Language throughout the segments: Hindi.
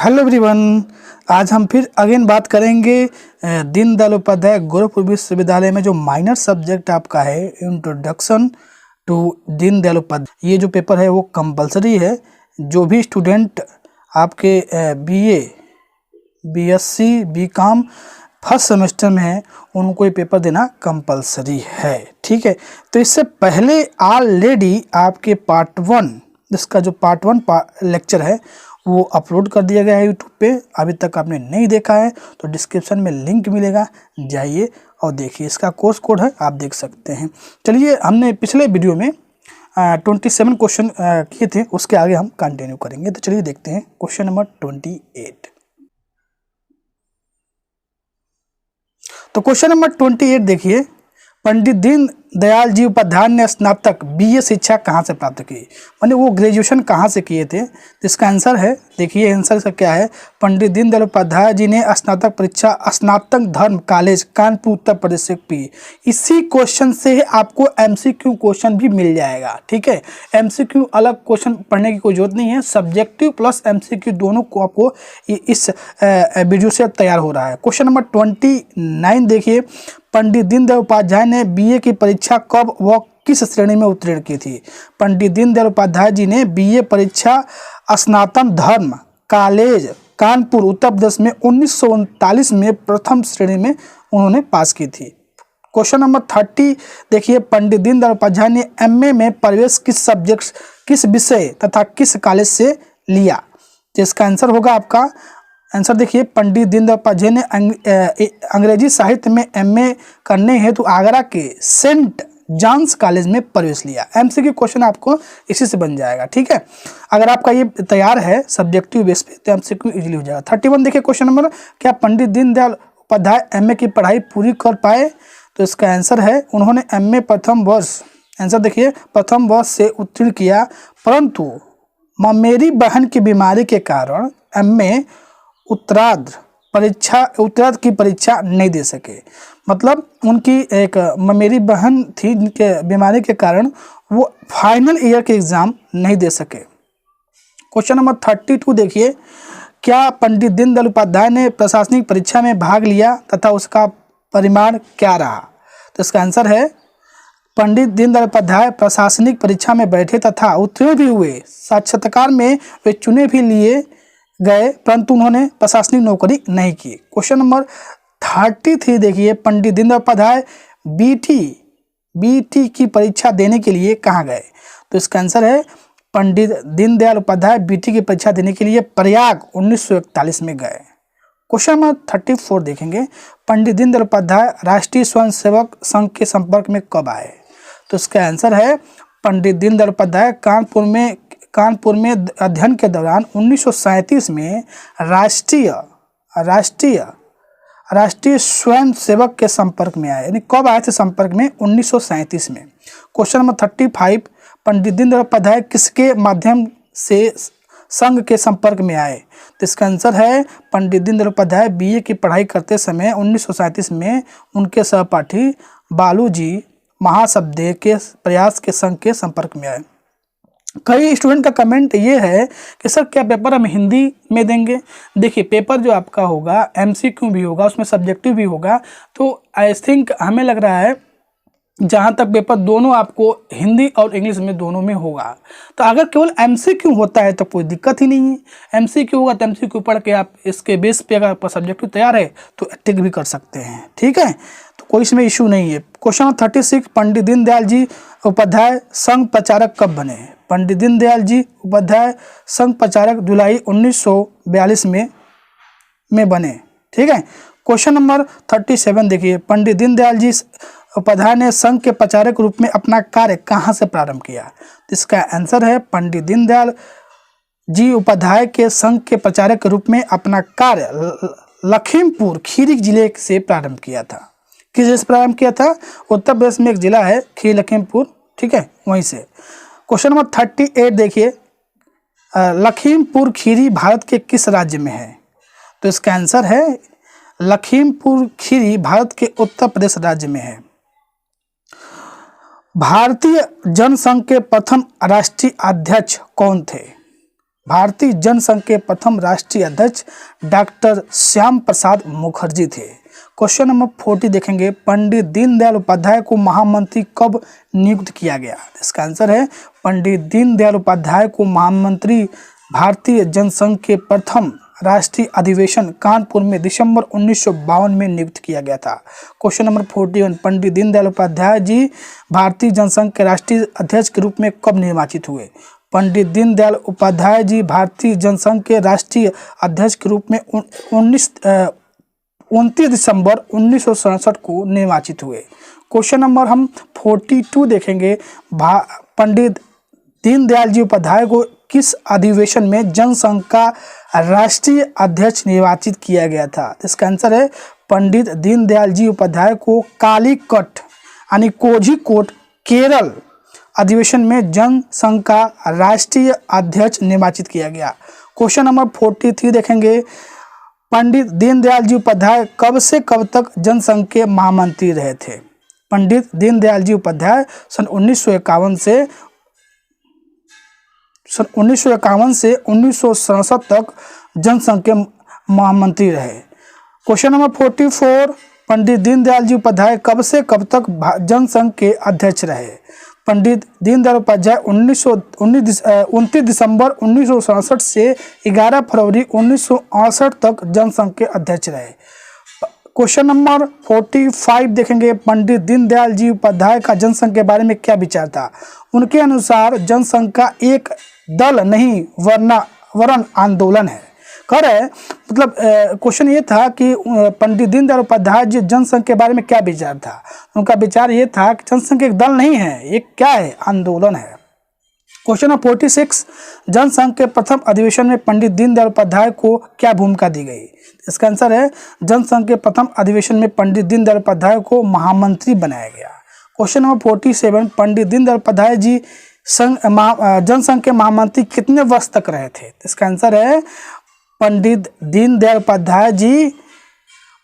हेलो एवरीवन, आज हम फिर अगेन बात करेंगे दीनदयाल उपाध्याय गोरखपुर विश्वविद्यालय में जो माइनर सब्जेक्ट आपका है इंट्रोडक्शन टू दीनदयाल उपाध्याय। ये जो पेपर है वो कंपलसरी है। जो भी स्टूडेंट आपके BA, BSc, BCom first semester में है उनको ये पेपर देना कंपलसरी है। ठीक है, तो इससे पहले ऑलरेडी आपके पार्ट 1, इसका जो पार्ट 1 लेक्चर है वो अपलोड कर दिया गया है यूट्यूब पे। अभी तक आपने नहीं देखा है तो डिस्क्रिप्शन में लिंक मिलेगा, जाइए और देखिए। इसका कोर्स कोड है, आप देख सकते हैं। चलिए, हमने पिछले वीडियो में 27 क्वेश्चन किए थे, उसके आगे हम कंटिन्यू करेंगे। तो चलिए देखते हैं क्वेश्चन नंबर 28। तो क्वेश्चन नंबर 28 देखिए, पंडित दीनदयाल जी उपाध्याय ने स्नातक बीए शिक्षा कहाँ से प्राप्त की, माने वो ग्रेजुएशन कहाँ से किए थे। तो इसका आंसर है, देखिए आंसर इसका क्या है, पंडित दीनदयाल उपाध्याय जी ने स्नातक परीक्षा स्नातक धर्म कॉलेज कानपुर उत्तर प्रदेश से की। इसी क्वेश्चन से आपको एमसीक्यू क्वेश्चन भी मिल जाएगा। ठीक है, एमसीक्यू अलग क्वेश्चन पढ़ने की कोई जरूरत नहीं है, सब्जेक्टिव प्लस एमसीक्यू दोनों को आपको इस वीडियो से तैयार हो रहा है। क्वेश्चन नंबर 29 देखिए, पंडित दीनदयाल उपाध्याय ने बीए की परीक्षा कब व किस श्रेणी में उत्तीर्ण की थी। पंडित दीनदयाल उपाध्याय जी ने बीए परीक्षा स्नातक धर्म कॉलेज कानपुर उत्तर प्रदेश में 1939 में प्रथम श्रेणी में उन्होंने पास की थी। क्वेश्चन नंबर 30 देखिए, पंडित दीनदयाल उपाध्याय ने एमए में प्रवेश किस सब्जेक्ट, किस विषय तथा किस कॉलेज से लिया। जिसका आंसर होगा आपका आंसर देखिए, पंडित दीनदयाल उपाध्याय ने अंग्रेजी साहित्य में एमए करने हेतु आगरा के सेंट जॉन्स कॉलेज में प्रवेश लिया। एमसीक्यू क्वेश्चन आपको इसी से बन जाएगा। ठीक है, अगर आपका ये तैयार है सब्जेक्टिव बेस पे तो एमसीक्यू इजीली हो जाएगा। 31 देखिए क्वेश्चन नंबर, क्या पंडित दीनदयाल उपाध्याय एमए की पढ़ाई पूरी कर पाए। तो इसका आंसर है, उन्होंने एमए प्रथम वर्ष, आंसर देखिए प्रथम वर्ष से उत्तीर्ण किया, परंतु मेरी बहन की बीमारी के कारण एमए उत्तरार्ध की परीक्षा नहीं दे सके। मतलब उनकी एक मेरी बहन थी जिनके बीमारी के कारण वो फाइनल ईयर के एग्जाम नहीं दे सके। क्वेश्चन नंबर 32 देखिए, क्या पंडित दीनदयाल उपाध्याय ने प्रशासनिक परीक्षा में भाग लिया तथा उसका परिणाम क्या रहा। तो इसका आंसर है, पंडित दीनदयाल उपाध्याय प्रशासनिक परीक्षा में बैठे तथा उत्तीर्ण भी हुए। साक्षात्कार में वे चुने भी लिए गए, परंतु उन्होंने प्रशासनिक नौकरी नहीं की। क्वेश्चन नंबर 33 देखिए, पंडित दीनदयाल उपाध्याय बीटी की परीक्षा देने के लिए कहाँ गए। तो इसका आंसर है, पंडित दीनदयाल उपाध्याय बीटी की परीक्षा देने के लिए प्रयाग 1941 में गए। क्वेश्चन नंबर 34 देखेंगे, पंडित दीनदयाल उपाध्याय राष्ट्रीय स्वयंसेवक संघ के संपर्क में कब आए। तो इसका आंसर है, पंडित दीनदयाल उपाध्याय कानपुर में अध्ययन के दौरान 1937 में राष्ट्रीय स्वयंसेवक के संपर्क में आए। यानी कब आए थे संपर्क में, 1937 में। क्वेश्चन नंबर 35, पंडित दीनदयाल उपाध्याय किसके माध्यम से संघ के संपर्क में आए। तो इसका आंसर है, पंडित दीनदयाल उपाध्याय बीए की पढ़ाई करते समय 1937 में उनके सहपाठी बालूजी महासब्देव के प्रयास के संघ के संपर्क में आए। कई स्टूडेंट का कमेंट ये है कि सर क्या पेपर हम हिंदी में देंगे। देखिए, पेपर जो आपका होगा एमसीक्यू भी होगा, उसमें सब्जेक्टिव भी होगा। तो आई थिंक हमें लग रहा है जहाँ तक पेपर दोनों आपको हिंदी और इंग्लिश में दोनों में होगा। तो अगर केवल एमसीक्यू होता है तो कोई दिक्कत ही नहीं है। एमसीक्यू होगा तो एमसीक्यू पढ़ के आप इसके बेस पे अगर आपका सब्जेक्टिव तैयार है तो टिक भी कर सकते हैं। ठीक है, तो कोई इसमें इशू नहीं है। क्वेश्चन 36, पंडित दीनदयाल जी उपाध्याय संघ प्रचारक कब बने। पंडित दीनदयाल जी उपाध्याय संघ प्रचारक जुलाई 1942 में बने। ठीक है, क्वेश्चन नंबर 37 देखिए, पंडित दीनदयाल जी उपाध्याय ने संघ के प्रचारक रूप में अपना कार्य कहाँ से प्रारंभ किया। इसका आंसर है, पंडित दीनदयाल जी उपाध्याय के संघ के प्रचारक के रूप में अपना कार्य लखीमपुर खीरी जिले से प्रारंभ किया था। किस जिले से प्रारंभ किया था, उत्तर प्रदेश में एक जिला है खीरी लखीमपुर। ठीक है, वहीं से। क्वेश्चन नंबर 38 देखिए, लखीमपुर खीरी भारत के किस राज्य में है। तो इसका आंसर है, लखीमपुर खीरी भारत के उत्तर प्रदेश राज्य में है। भारतीय जनसंघ के प्रथम राष्ट्रीय अध्यक्ष कौन थे। भारतीय जनसंघ के प्रथम राष्ट्रीय अध्यक्ष डॉक्टर श्याम प्रसाद मुखर्जी थे। क्वेश्चन नंबर 40 देखेंगे, पंडित दीनदयाल उपाध्याय को महामंत्री कब नियुक्त किया गया? इसका आंसर है पंडित दीनदयाल उपाध्याय को महामंत्री भारतीय जनसंघ के प्रथम राष्ट्रीय अधिवेशन कानपुर में दिसंबर 1952 में नियुक्त किया गया था। क्वेश्चन नंबर 41, पंडित दीनदयाल उपाध्याय जी भारतीय जनसंघ के राष्ट्रीय अध्यक्ष के रूप में कब निर्वाचित हुए? पंडित दीनदयाल उपाध्याय जी भारतीय जनसंघ के राष्ट्रीय अध्यक्ष के रूप में 29 दिसंबर 1967 को निर्वाचित हुए। क्वेश्चन नंबर हम 42 देखेंगे, पंडित दीनदयाल जी उपाध्याय को किस अधिवेशन में जनसंघ का राष्ट्रीय अध्यक्ष निर्वाचित किया गया था? इसका आंसर है पंडित दीनदयाल जी उपाध्याय को कालीकट यानी कोझिकोड केरल अधिवेशन में जनसंघ का राष्ट्रीय अध्यक्ष निर्वाचित किया गया। क्वेश्चन नंबर 43 देखेंगे, पंडित दीनदयाल जी उपाध्याय कब से कब तक जनसंघ के महामंत्री रहे थे? पंडित दीनदयाल जी उपाध्याय सन 1951 से 1967 तक जनसंघ के महामंत्री रहे। क्वेश्चन नंबर 44, पंडित दीनदयाल जी उपाध्याय कब से कब तक जनसंघ के अध्यक्ष रहे? पंडित दीनदयाल उपाध्याय 29 दिसंबर 1967 से 11 फरवरी 1968 तक जनसंघ के अध्यक्ष रहे। क्वेश्चन नंबर 45 देखेंगे, पंडित दीनदयाल जी उपाध्याय का जनसंघ के बारे में क्या विचार था? उनके अनुसार जनसंघ का एक दल नहीं वरन आंदोलन है। कर है मतलब क्वेश्चन ये था कि पंडित दीनदयाल उपाध्याय जी जनसंघ के बारे में क्या विचार था? उनका विचार ये था कि जनसंघ एक दल नहीं है, एक क्या है? आंदोलन है। क्वेश्चन नंबर 46, जनसंघ के प्रथम अधिवेशन में पंडित दीनदयाल उपाध्याय को क्या भूमिका दी गई? इसका आंसर है जनसंघ के प्रथम अधिवेशन में पंडित दीनदयाल उपाध्याय को महामंत्री बनाया गया। क्वेश्चन नंबर 47, पंडित दीनदयाल उपाध्याय जी जनसंघ के महामंत्री कितने वर्ष तक रहे थे? इसका आंसर है पंडित दीनदयाल उपाध्याय जी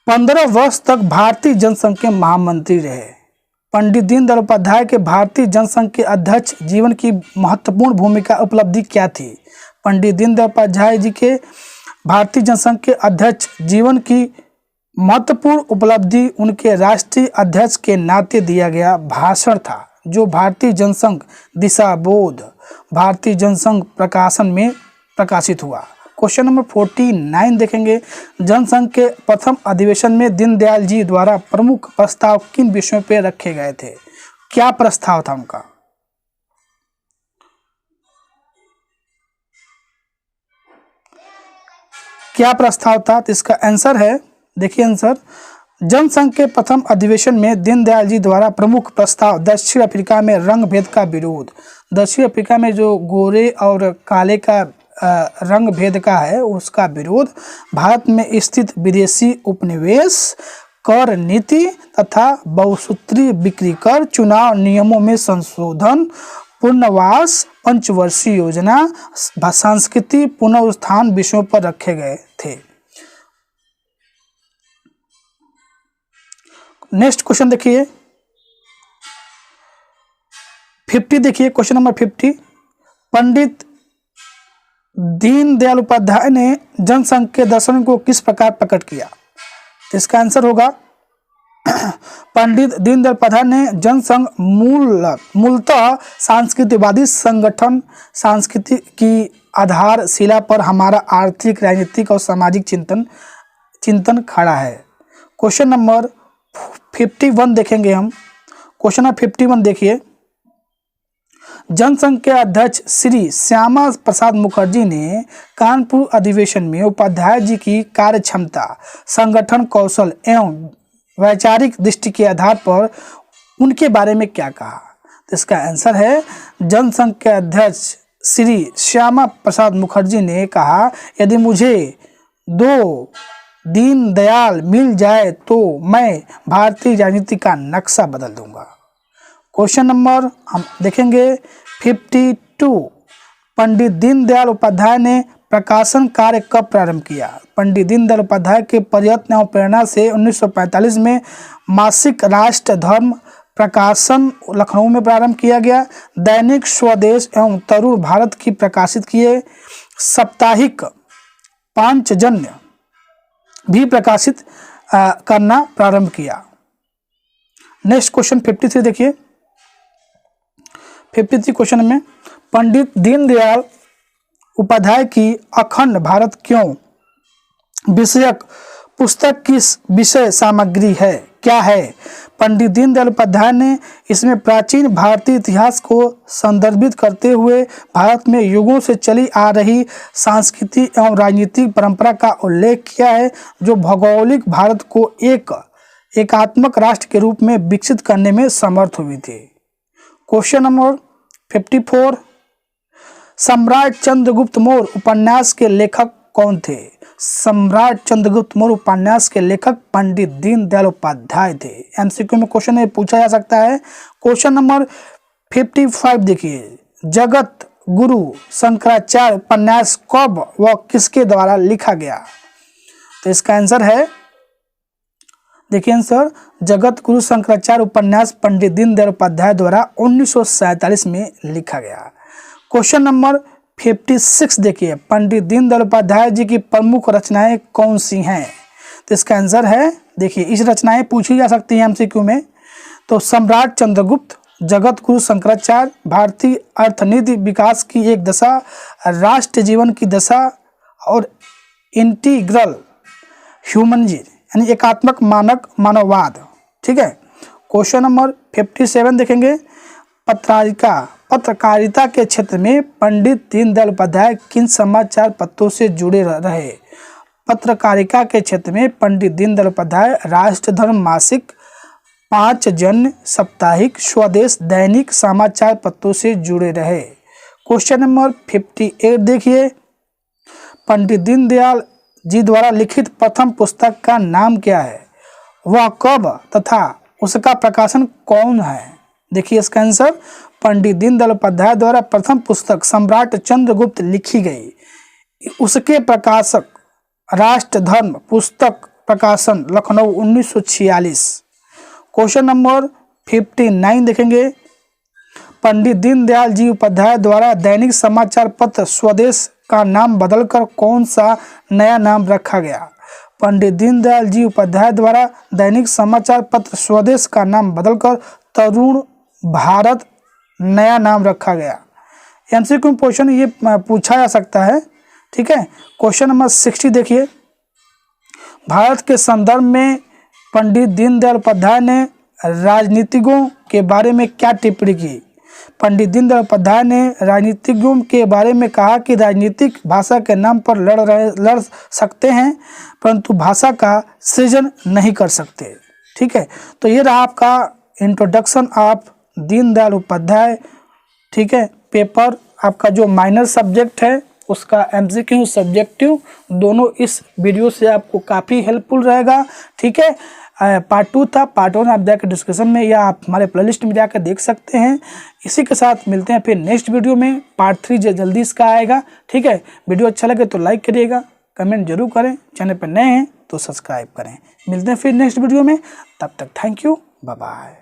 15 वर्ष तक भारतीय जनसंघ के महामंत्री रहे। पंडित दीनदयाल उपाध्याय के भारतीय जनसंघ के अध्यक्ष जीवन की महत्वपूर्ण भूमिका उपलब्धि क्या थी? पंडित दीनदयाल उपाध्याय जी के भारतीय जनसंघ के अध्यक्ष जीवन की महत्वपूर्ण उपलब्धि उनके राष्ट्रीय अध्यक्ष के नाते दिया गया भाषण था, जो भारतीय जनसंघ दिशाबोध भारतीय जनसंघ प्रकाशन में प्रकाशित हुआ। क्वेश्चन नंबर 49 देखेंगे, जनसंघ के प्रथम अधिवेशन में दीनदयाल जी द्वारा प्रमुख प्रस्ताव किन विषयों पर रखे गए थे? क्या प्रस्ताव था उनका? क्या प्रस्ताव था? तो इसका आंसर है, देखिए आंसर, जनसंघ के प्रथम अधिवेशन में दीनदयाल जी द्वारा प्रमुख प्रस्ताव दक्षिण अफ्रीका में रंग भेद का विरोध। दक्षिण अफ्रीका में जो गोरे और काले का रंग भेद का है उसका विरोध, भारत में स्थित विदेशी उपनिवेश, कर नीति तथा बहुसूत्री बिक्री कर, चुनाव नियमों में संशोधन, पुनर्वास, पंचवर्षीय योजना, संस्कृति पुनरुत्थान विषयों पर रखे गए थे। नेक्स्ट क्वेश्चन देखिए 50, देखिए क्वेश्चन नंबर 50, पंडित दीनदयाल उपाध्याय ने जनसंघ के दर्शन को किस प्रकार प्रकट किया? इसका आंसर होगा पंडित दीनदयाल उपाध्याय ने जनसंघ मूलतः सांस्कृतिकवादी संगठन, संस्कृति की आधारशिला पर हमारा आर्थिक, राजनीतिक और सामाजिक चिंतन खड़ा है। क्वेश्चन नंबर 51 देखेंगे हम। क्वेश्चन नंबर 51 देखिए, जनसंघ के अध्यक्ष श्री श्यामा प्रसाद मुखर्जी ने कानपुर अधिवेशन में उपाध्याय जी की कार्य क्षमता, संगठन कौशल एवं वैचारिक दृष्टि के आधार पर उनके बारे में क्या कहा? तो इसका आंसर है जनसंघ के अध्यक्ष श्री श्यामा प्रसाद मुखर्जी ने कहा, यदि मुझे 2 दीनदयाल मिल जाए तो मैं भारतीय राजनीति का नक्शा बदल दूंगा। क्वेश्चन नंबर हम देखेंगे 52, पंडित दीनदयाल उपाध्याय ने प्रकाशन कार्य कब प्रारंभ किया? पंडित दीनदयाल उपाध्याय के प्रयत्न एवं प्रेरणा से 1945 में मासिक राष्ट्र धर्म प्रकाशन लखनऊ में प्रारंभ किया गया। दैनिक स्वदेश एवं तरुण भारत की प्रकाशित किए। साप्ताहिक पांचजन्य भी प्रकाशित करना प्रारंभ किया। नेक्स्ट क्वेश्चन 53 देखिए। 53 क्वेश्चन में पंडित दीनदयाल उपाध्याय की अखंड भारत क्यों विषयक पुस्तक किस विषय सामग्री है, क्या है? पंडित दीनदयाल उपाध्याय ने इसमें प्राचीन भारतीय इतिहास को संदर्भित करते हुए भारत में युगों से चली आ रही सांस्कृतिक एवं राजनीतिक परंपरा का उल्लेख किया है, जो भौगोलिक भारत को एक एकात्मक राष्ट्र के रूप में विकसित करने में समर्थ हुई थी। क्वेश्चन नंबर 54, सम्राट चंद्रगुप्त मौर्य उपन्यास के लेखक कौन थे? सम्राट चंद्रगुप्त मौर्य उपन्यास के लेखक पंडित दीनदयाल उपाध्याय थे। एमसीक्यू में क्वेश्चन ये पूछा जा सकता है। क्वेश्चन नंबर 55 देखिए, जगत गुरु शंकराचार्य उपन्यास कब व किसके द्वारा लिखा गया? तो इसका आंसर है, देखिए आंसर, जगत गुरु शंकराचार्य उपन्यास पंडित दीनदयाल उपाध्याय द्वारा 1947 में लिखा गया। क्वेश्चन नंबर 56 देखिए, पंडित दीनदयाल उपाध्याय जी की प्रमुख रचनाएं कौन सी हैं? तो इसका आंसर है, देखिए इस रचनाएं पूछी जा सकती हैं एमसीक्यू में। तो सम्राट चंद्रगुप्त, जगत गुरु शंकराचार्य, भारतीय अर्थनीति विकास की एक दशा, राष्ट्र जीवन की दशा और इंटीग्रल ह्यूमनिज्म यानी एकात्मक मानक मानववाद। ठीक है। क्वेश्चन नंबर 57 देखेंगे, पत्रकारिता के क्षेत्र में पंडित दीनदयाल उपाध्याय किन समाचार पत्रों से जुड़े रहे? पत्रकारिता के क्षेत्र में पंडित दीनदयाल उपाध्याय राष्ट्रधर्म मासिक, पांचजन्य, साप्ताहिक, स्वदेश दैनिक समाचार पत्रों से जुड़े रहे। क्वेश्चन नंबर 58 देखिए, पंडित दीनदयाल जी द्वारा लिखित प्रथम पुस्तक का नाम क्या है? वह कब तथा उसका प्रकाशन कौन है? देखिए इसका आंसर, पंडित दीनदयाल उपाध्याय द्वारा प्रथम पुस्तक सम्राट चंद्रगुप्त लिखी गई, उसके प्रकाशक राष्ट्रधर्म पुस्तक प्रकाशन लखनऊ 1946। क्वेश्चन नंबर 59 देखेंगे, पंडित दीनदयाल जी उपाध्याय द्वारा दैनिक समाचार पत्र स्वदेश का नाम बदलकर कौन सा नया नाम रखा गया? पंडित दीनदयाल जी उपाध्याय द्वारा दैनिक समाचार पत्र स्वदेश का नाम बदलकर तरुण भारत नया नाम रखा गया। एमसीक्यू क्वेश्चन ये पूछा जा सकता है। ठीक है। क्वेश्चन नंबर 60 देखिए, भारत के संदर्भ में पंडित दीनदयाल उपाध्याय ने राजनीतिज्ञों के बारे में क्या टिप्पणी की? पंडित दीनदयाल उपाध्याय ने राजनीतिज्ञों के बारे में कहा कि राजनीतिक भाषा के नाम पर लड़ सकते हैं, परंतु भाषा का सृजन नहीं कर सकते। ठीक है। तो ये रहा आपका इंट्रोडक्शन ऑफ दीनदयाल उपाध्याय। ठीक है। पेपर आपका जो माइनर सब्जेक्ट है उसका एमसीक्यू सब्जेक्टिव दोनों इस वीडियो से आपको काफ़ी हेल्पफुल रहेगा। ठीक है। पार्ट 2 था, पार्ट 1 आप जाकर डिस्क्रिप्शन में या आप हमारे प्लेलिस्ट में जाकर देख सकते हैं। इसी के साथ मिलते हैं फिर नेक्स्ट वीडियो में। पार्ट 3 जल्दी इसका आएगा। ठीक है। वीडियो अच्छा लगे तो लाइक करिएगा, कमेंट जरूर करें, चैनल पर नए हैं तो सब्सक्राइब करें। मिलते हैं फिर नेक्स्ट वीडियो में, तब तक थैंक यू, बाय बाय।